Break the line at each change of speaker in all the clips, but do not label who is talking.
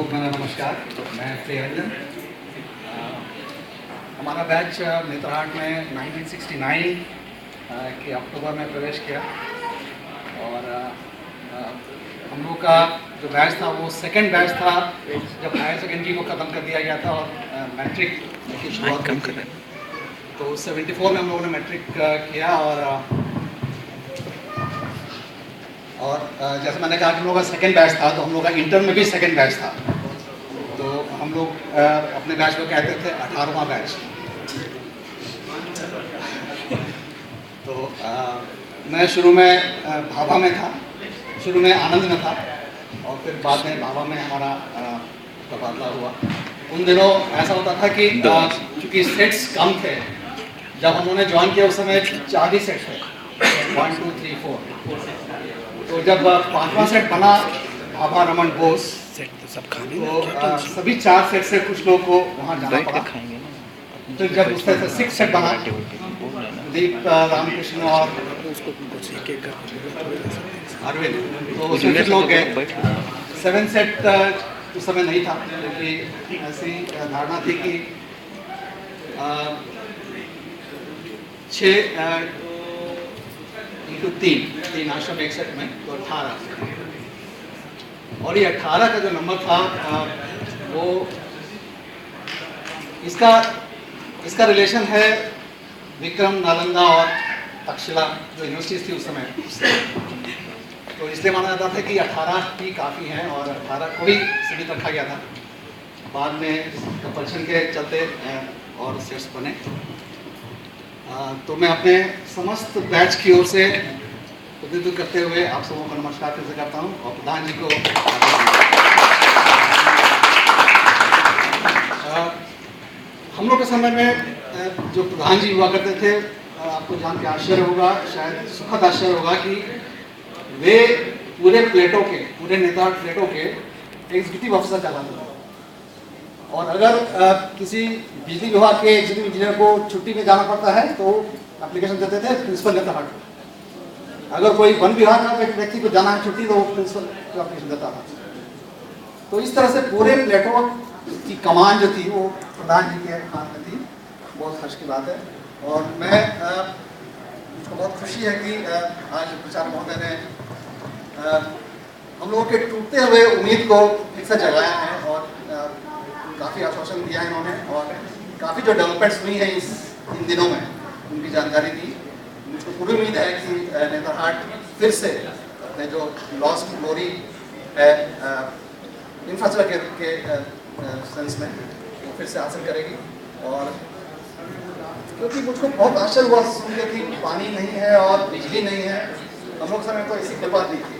मेरा नमस्कार। मैं प्रियरंजन। हमारा बैच नेतरहाट में 1969 के अक्टूबर में प्रवेश किया और हम लोग का जो बैच था वो सेकंड बैच था जब हायर सेकेंडरी को ख़त्म कर दिया गया था और मैट्रिक की शुरुआत हुई थी। तो 74 में हम लोगों ने मैट्रिक किया और जैसे मैंने कहा कि हम लोग का सेकेंड बैच था, तो हम लोग का इंटर में भी सेकेंड बैच था। तो हम लोग अपने बैच को कहते थे 18वां बैच। तो मैं शुरू में भाभा में था, शुरू में आनंद में था और फिर बाद में भाभा में हमारा तबादला हुआ। उन दिनों ऐसा होता था कि चूँकि सेट्स कम थे, जब हम लोगों ने ज्वाइन किया उस समय 4 ही सेट्स थे, 1 2 3 4। तो जब 5वां सेट बना भाभा रमन बोस, तो सभी 4 सेट से कुछ लोग को वहाँ जाना पड़ा। तो जब उस तरह से 6 सेट बना, दीप रामकृष्ण और अरविंद, तो उसमें कुछ लोग गए। 7 सेट उस समय नहीं था, क्योंकि ऐसी धारणा थी कि 6 into 3 आश्रम एक सेट में, तो 18। और ये 18 का जो नंबर था वो इसका रिलेशन है विक्रम, नालंदा और तक्षशिला जो यूनिवर्सिटीज थी उस समय। तो इसलिए माना जाता था कि 18 ही काफ़ी हैं और 18 को भी सीमित रखा गया था। बाद में कंपल्शन के चलते और सेट्स बने। तो मैं अपने समस्त बैच की ओर से प्रतिनिधित्व करते हुए आप सबों को नमस्कार फिर से करता हूँ और प्रधान जी को हम लोग के समय में जो प्रधान जी हुआ करते थे, आपको जान के आश्चर्य होगा, शायद सुखद आश्चर्य होगा कि वे पूरे नेतरहाट प्लेटों के एग्जीक्यूटिव अफसर कहलाते थे। और अगर किसी बिजली विभाग के एग्जीक्यूटिव इंजीनियर को छुट्टी में जाना पड़ता है तो एप्लीकेशन देते थे प्रिंसिपल नेतरहाट। अगर कोई वन विभाग का व्यक्ति को जाना है छुट्टी तो प्रिंसिपल को एप्लीकेशन देता था। तो इस तरह से पूरे प्लेटों की कमान जो थी वो प्रधान जी के हाथ में थी। बहुत हर्ष की बात है और मुझको बहुत खुशी है कि आज प्रचार महोदय ने हम लोगों के टूटते हुए उम्मीद को फिर से जगाया है और काफ़ी आश्वासन दिया है इन्होंने और काफ़ी जो डेवलपमेंट्स हुई हैं इन दिनों में उनकी जानकारी दी। मुझको पूरी उम्मीद है कि नेतरहाट फिर से अपने जो लॉस्ट ग्लोरी है इंफ्रास्ट्रक्चर के सेंस में वो फिर से हासिल करेगी। और क्योंकि मुझको बहुत आश्चर्य हुआ सुन के कि पानी नहीं है और बिजली नहीं है। हम लोग समय तो ऐसी कोई बात नहीं थी,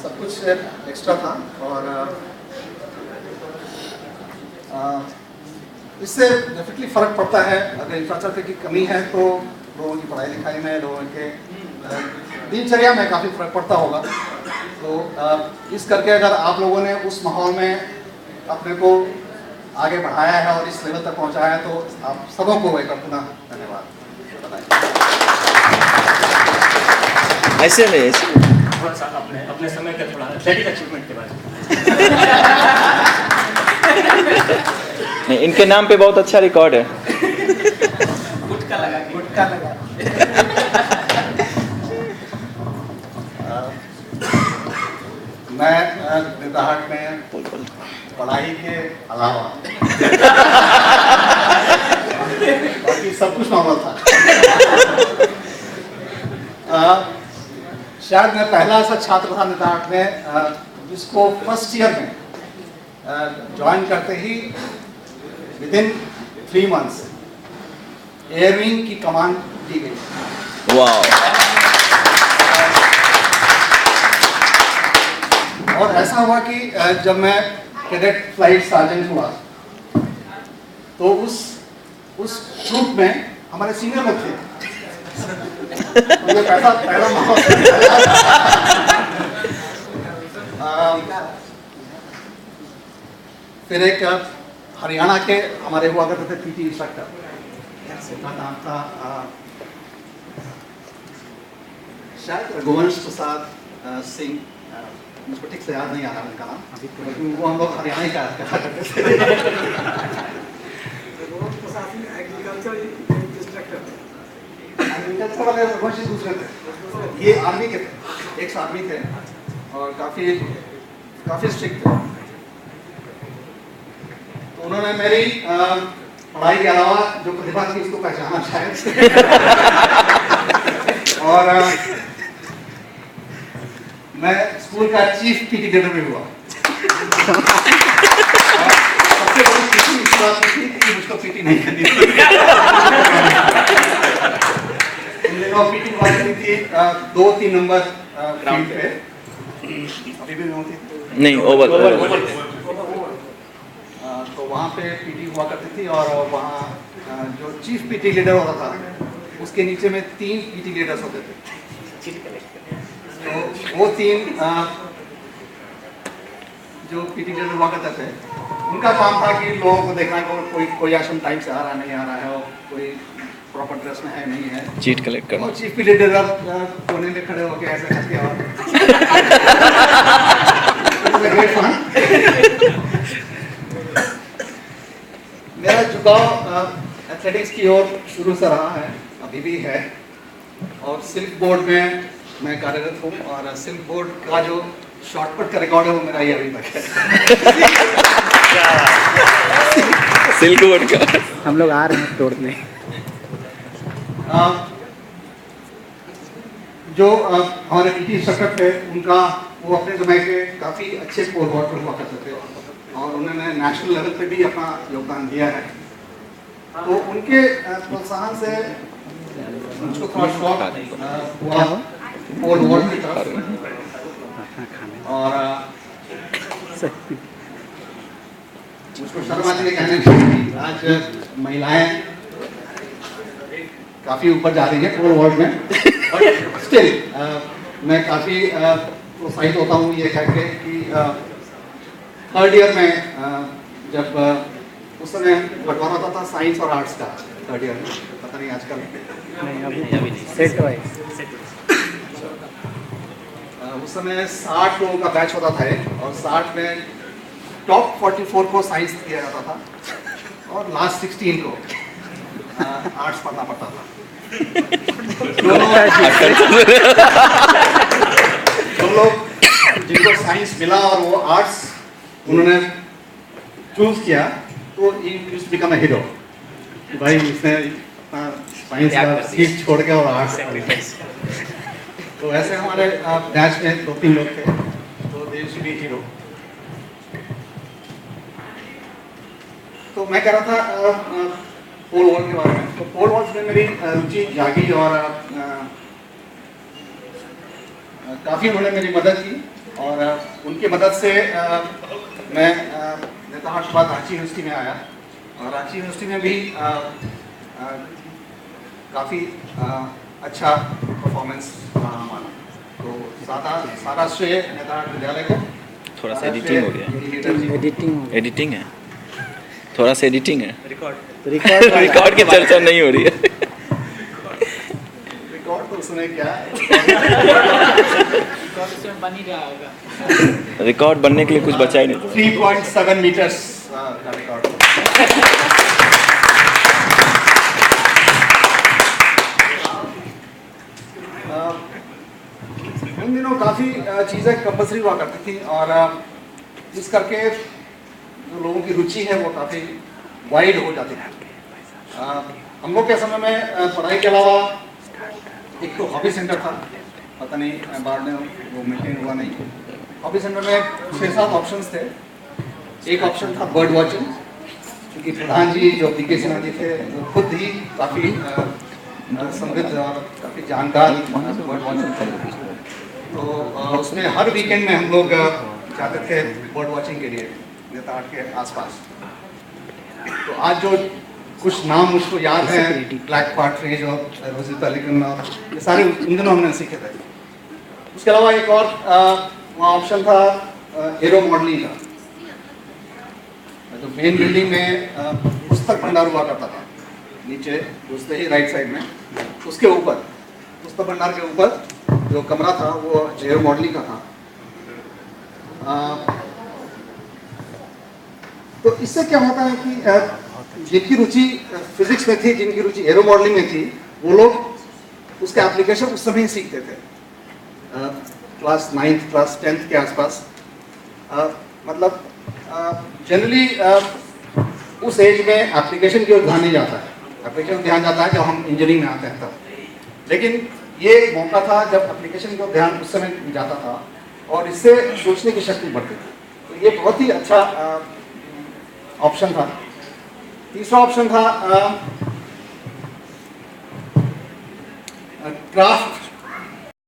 सब कुछ एक्स्ट्रा था और इससे डेफिनेटली फ़र्क पड़ता है। अगर इंफ्रास्ट्रक्चर की कमी है तो लोगों की पढ़ाई लिखाई में, लोगों के दिनचर्या में काफ़ी फ़र्क पड़ता होगा। तो इस करके अगर आप लोगों ने उस माहौल में अपने को आगे बढ़ाया है और इस लेवल तक पहुंचाया है तो आप सबों को एक बार पुनः धन्यवाद।
ऐसे नहीं
थोड़ा सा अपने समय का थोड़ा एथलेटिक अचीवमेंट के बारे में।
इनके नाम पे बहुत अच्छा रिकॉर्ड है।
गुटका लगा मैं नेतरहाट में पढ़ाई के अलावा बाकी सब कुछ नॉर्मल था। शायद मैं पहला ऐसा छात्र था नेतरहाट में जिसको फर्स्ट ईयर में ज्वाइन करते ही विदिन 3 मंथ्स एयरविंग की कमांड दी गई।
वाह।
और ऐसा हुआ कि जब मैं कैडेट फ्लाइट सार्जेंट हुआ तो उस ग्रुप में हमारे सीनियर लोग थे। मुझे पहला माहौल फिर एक हरियाणा के हमारे हुआ करते थे पीटी इंस्ट्रक्टर, उनका नाम था शायद रघुवंश प्रसाद सिंह, मुझको ठीक से याद नहीं आ रहा उनका नाम, लेकिन वो हम लोग हरियाणा का कहा करते थे। एग्रीकल्चर वाले वंशी दूसरे थे, ये आर्मी के थे, एक्स आर्मी थे और काफ़ी स्ट्रिक्ट थे। तो उन्होंने मेरी पढ़ाई के अलावा जो प्रतिभा थी उसको पहचाना शायद और मैं स्कूल का चीफ पीटी लीडर भी हुआ। सबसे बड़ी पीटी इस बात की थी कि मुझको पीटी नहीं करनी थी। पीटी हुआ करती थी 2-3 नंबर ग्राउंड पे, अभी भी होती
नहीं, ओवर।
तो वहाँ पे पीटी हुआ करती थी और वहाँ जो चीफ पीटी लीडर होता था उसके नीचे में 3 पीटी लीडर्स होते थे। तो वो 3 जो पीटी लीडर हुआ करते थे उनका काम था कि लोगों को देखना को कोई आसन टाइम से आ रहा नहीं आ रहा है और कोई प्रॉपर ड्रेस में है नहीं है।
चीट कलेक्ट करना।
और चीफ पीटी लीडर कोने में खड़े होकर ऐसे करते और मेरा झुकाव एथलेटिक्स की ओर शुरू से रहा है, अभी भी है और सिल्क बोर्ड में मैं कार्यरत हूँ और सिल्क बोर्ड का जो शॉर्टकट का रिकॉर्ड है वो मेरा ये अभी तक है।
सिल्क बोर्ड का
हम लोग आ रहे हैं तोड़ने।
जो हमारे पीटी इंस्ट्रक्टर थे उनका वो अपने समय के काफ़ी अच्छे पोल वॉल्टर हुआ करते थे और उन्होंने नेशनल लेवल पे भी अपना योगदान दिया है। तो उनके प्रोत्साहन से मुझको थोड़ा शौक हुआ पोल वॉल्ट की तरफ और मुझको शर्म आती है कहने में आज महिलाएं काफ़ी ऊपर जा रही हैं पोल वॉल्ट में, बट स्टिल मैं काफ़ी प्रोत्साहित होता हूँ ये कह के कि 3rd ईयर में जब उस समय बंटवारा होता था साइंस और आर्ट्स का 3rd ईयर में, पता नहीं आजकल
अभी सेट वाइज
उस समय 60 लोगों का बैच होता था और 60 में टॉप 44 को साइंस दिया जाता था और लास्ट 16 को आर्ट्स पढ़ना पड़ता था। जो लोग जिनको साइंस मिला और वो आर्ट्स उन्होंने चूज किया तो used to become a hero. भाई इसने साइंस का सीट छोड़ के और आर्ट्स तो ऐसे हमारे बैच में 2-3 लोग थे तो they used to be hero. तो मैं कह रहा था पोल वॉल्ट के बारे में। तो पोल वॉल्ट में मेरी रुचि जागी और काफ़ी उन्होंने मेरी मदद की और उनकी मदद से मैं नेताहाट के बाद रांची यूनिवर्सिटी में आया और रांची यूनिवर्सिटी में भी काफ़ी अच्छा परफॉर्मेंस रहा हमारा। तो सारा श्रेय नेताहाट विद्यालय को।
थोड़ा सा एडिटिंग हो गया। एडिटिंग है, थोड़ा सा एडिटिंग है। रिकॉर्ड की चर्चा नहीं हो रही है।
रिकॉर्ड तो उसने क्या
रिकॉर्ड बनने के लिए कुछ बचा ही नहीं।
3.7 मीटर्स का रिकॉर्ड। उन दिनों काफ़ी चीज़ें कंपल्सरी हुआ करती थी और जिस करके जो लोगों की रुचि है वो काफ़ी वाइड हो जाती है। हम लोग के समय में पढ़ाई के अलावा एक तो हॉबी सेंटर था, पता नहीं बाद में वो मेंटेन हुआ नहीं। हॉबी सेंटर में 6-7 ऑप्शंस थे। एक ऑप्शन था बर्ड वॉचिंग, क्योंकि प्रधान जी जो पीके सिन्हा जी थे वो खुद ही काफ़ी समृद्ध और काफ़ी जानकार बर्ड वॉचिंग थे। तो उसमें हर वीकेंड में हम लोग जाते थे बर्ड वॉचिंग के लिए नेताहाट के आसपास। तो आज जो कुछ नाम मुझको याद हैं, ब्लैक पार्ट्रिज और रोजी पेलिकन और ये सारे उन दिनों हमने सीखे थे। उसके अलावा एक और वहाँ ऑप्शन था एरो मॉडलिंग का। जो मेन बिल्डिंग में पुस्तक भंडार हुआ करता था, नीचे घुसते ही राइट साइड में उसके ऊपर पुस्तक भंडार के ऊपर जो कमरा था वो एरो मॉडलिंग का था। तो इससे क्या होता है कि जिनकी रुचि फिजिक्स में थी, जिनकी रुचि एरो मॉडलिंग में थी, वो लोग उसके एप्लीकेशन उस समय ही सीखते थे, क्लास 9th क्लास 10th के आसपास। मतलब जनरली उस एज में एप्लीकेशन की ओर ध्यान नहीं जाता है, एप्लीकेशन ध्यान जाता है जब हम इंजीनियरिंग में आते हैं तब। लेकिन ये एक मौका था जब एप्लीकेशन को ध्यान उस समय जाता था और इससे सोचने की शक्ति बढ़ती थी। तो ये बहुत ही अच्छा ऑप्शन था। तीसरा ऑप्शन था क्राफ्ट